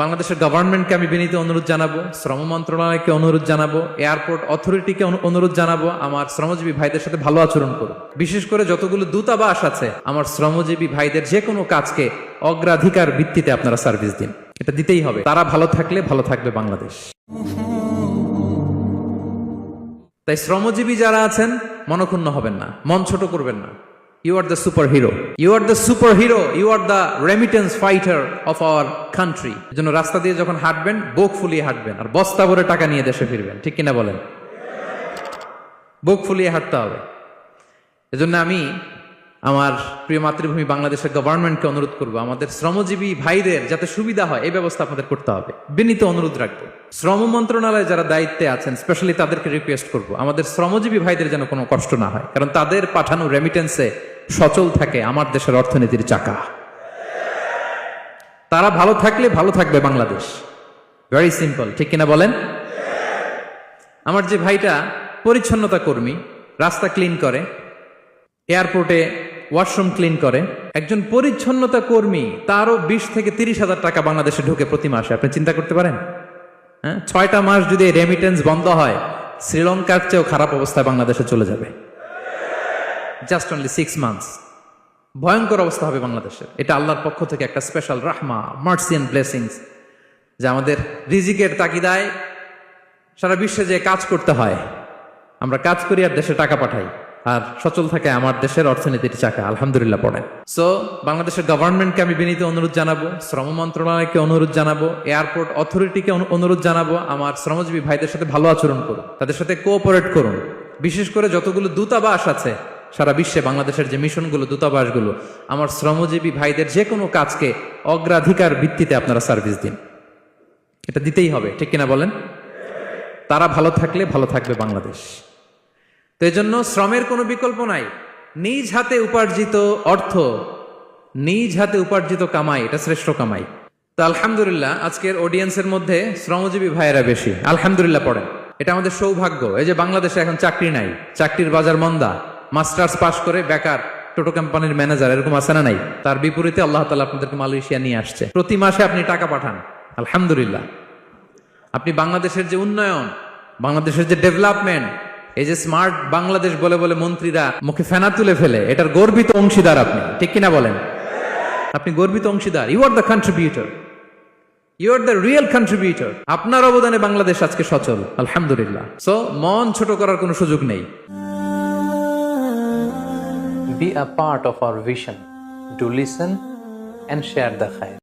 বাংলাদেশের গভর্নমেন্টকে আমি বিনীত অনুরোধ জানাবো, শ্রম মন্ত্রণালয়কে অনুরোধ জানাবো, এয়ারপোর্ট অথরিটিকে অনুরোধ জানাবো, আমার শ্রমজীবী ভাইদের সাথে ভালো আচরণ করুন। বিশেষ করে যতগুলো দূতাবাস আছে, আমার শ্রমজীবী ভাইদের যে কোনো কাজকে অগ্রাধিকার ভিত্তিতে আপনারা সার্ভিস দিন। এটা দিতেই হবে। তারা ভালো থাকলে ভালো থাকবে বাংলাদেশ। তাই শ্রমজীবী যারা আছেন মনক্ষুণ্ণ হবেন না, মন ছোট করবেন না। You are the superhero. You are the superhero. You are the remittance fighter of our country. এজন্য রাস্তা দিয়ে যখন হাঁটবেন, বুক ফুলিয়ে হাঁটবেন, আর বস্তা ভরে টাকা নিয়ে দেশে ফিরবেন। ঠিক কিনা বলেন? বুক ফুলিয়ে হাঁটতে হবে। এজন্য আমি আমার প্রিয় মাতৃভূমি বাংলাদেশের গভর্নমেন্টকে অনুরোধ করবো, আমাদের শ্রমজীবী ভাইদের যাতে সুবিধা হয় এই ব্যবস্থা আপনাদের করতে হবে। বিনীত অনুরোধ রাখবো। শ্রম মন্ত্রণালয়ে যারা দায়িত্বে আছেন, স্পেশালি তাদেরকে রিকোয়েস্ট করবো, আমাদের শ্রমজীবী ভাইদের যেন কোনো কষ্ট না হয়, কারণ তাদের পাঠানো রেমিটেন্সে সচল থাকে আমার দেশের অর্থনীতির চাকা। তারা ভালো থাকলে ভালো থাকবে বাংলাদেশ। Very simple. ঠিক কিনা বলেন? আমার যে ভাইটা পরিচ্ছন্নতা কর্মী, রাস্তা ক্লিন করে, এয়ারপোর্টে ওয়াশরুম ক্লিন করে, একজন পরিচ্ছন্নতা কর্মী, তারও 20 থেকে 30 হাজার টাকা বাংলাদেশে ঢোকে প্রতি মাসে। আপনি চিন্তা করতে পারেন? হ্যাঁ, 6টা মাস যদি রেমিটেন্স বন্ধ হয়, শ্রীলঙ্কার চেয়েও খারাপ অবস্থায় বাংলাদেশে চলে যাবে। Just only 6 months. ভয়ঙ্কর অবস্থা হবে বাংলাদেশের। এটা আল্লাহর পক্ষ থেকে একটা স্পেশাল রাহমা, মার্সি এন্ড ব্লেসিংস, যে আমাদের রিজিকের তাগিদায় সারা বিশ্বে যে কাজ করতে হয়, আমরা কাজ করি আর দেশে টাকা পাঠাই, আর সচল থাকে আমার দেশের অর্থনীতির চাকা। আলহামদুলিল্লাহ পড়েন। সো বাংলাদেশের গভর্নমেন্টকে আমি বিনীত অনুরোধ জানাবো, শ্রম মন্ত্রণালয়কে অনুরোধ জানাবো, এয়ারপোর্ট অথরিটিকে অনুরোধ জানাবো, আমার শ্রমজীবী ভাইদের সাথে ভালো আচরণ করুন, তাদের সাথে কোঅপারেট করুন। বিশেষ করে যতগুলো দূতাবাস আছে সারা বিশ্বে, বাংলাদেশের যে মিশনগুলো, দূতাবাসগুলো, আমার শ্রমজীবী ভাইদের যে কোনো কাজকে অগ্রাধিকার ভিত্তিতে আপনারা সার্ভিস দিন। এটা দিতেই হবে। ঠিক কিনা বলেন? তারা ভালো থাকলে ভালো থাকবে বাংলাদেশ। তো এই জন্য শ্রমের কোনো বিকল্প নাই। নিজ হাতে উপার্জিত অর্থ, নিজ হাতে উপার্জিত কামাই, এটা শ্রেষ্ঠ কামাই। তো আলহামদুলিল্লাহ আজকের অডিয়েন্সের মধ্যে শ্রমজীবী ভাইয়েরা বেশি। আলহামদুলিল্লাহ পড়েন। এটা আমাদের সৌভাগ্য। এই যে বাংলাদেশে এখন চাকরি নাই, চাকরির বাজার মন্দা, মাস্টার্স পাশ করে বেকার টোটো কোম্পানির ম্যানেজার, এরকম আছে না নাই? তার বিপরীতে আল্লাহ তাআলা আপনাদেরকে মালয়েশিয়া নিয়ে আসছে। প্রতি মাসে আপনি টাকা পাঠান। আলহামদুলিল্লাহ। আপনি বাংলাদেশের যে উন্নয়ন, বাংলাদেশের যে ডেভেলপমেন্ট, এই যে স্মার্ট বাংলাদেশ বলে বলে মন্ত্রীরা মুখে ফেনা তুলে ফেলে, এটার গর্বিত অংশীদার আপনি। ঠিক কিনা বলেন? আপনি গর্বিত অংশীদার। You are the contributor. You are the real contributor. আপনার অবদানে বাংলাদেশ আজকে সচল। আলহামদুলিল্লাহ। সো মন ছোট করার কোনো সুযোগ নেই। Be a part of our vision. Do listen and share the khair.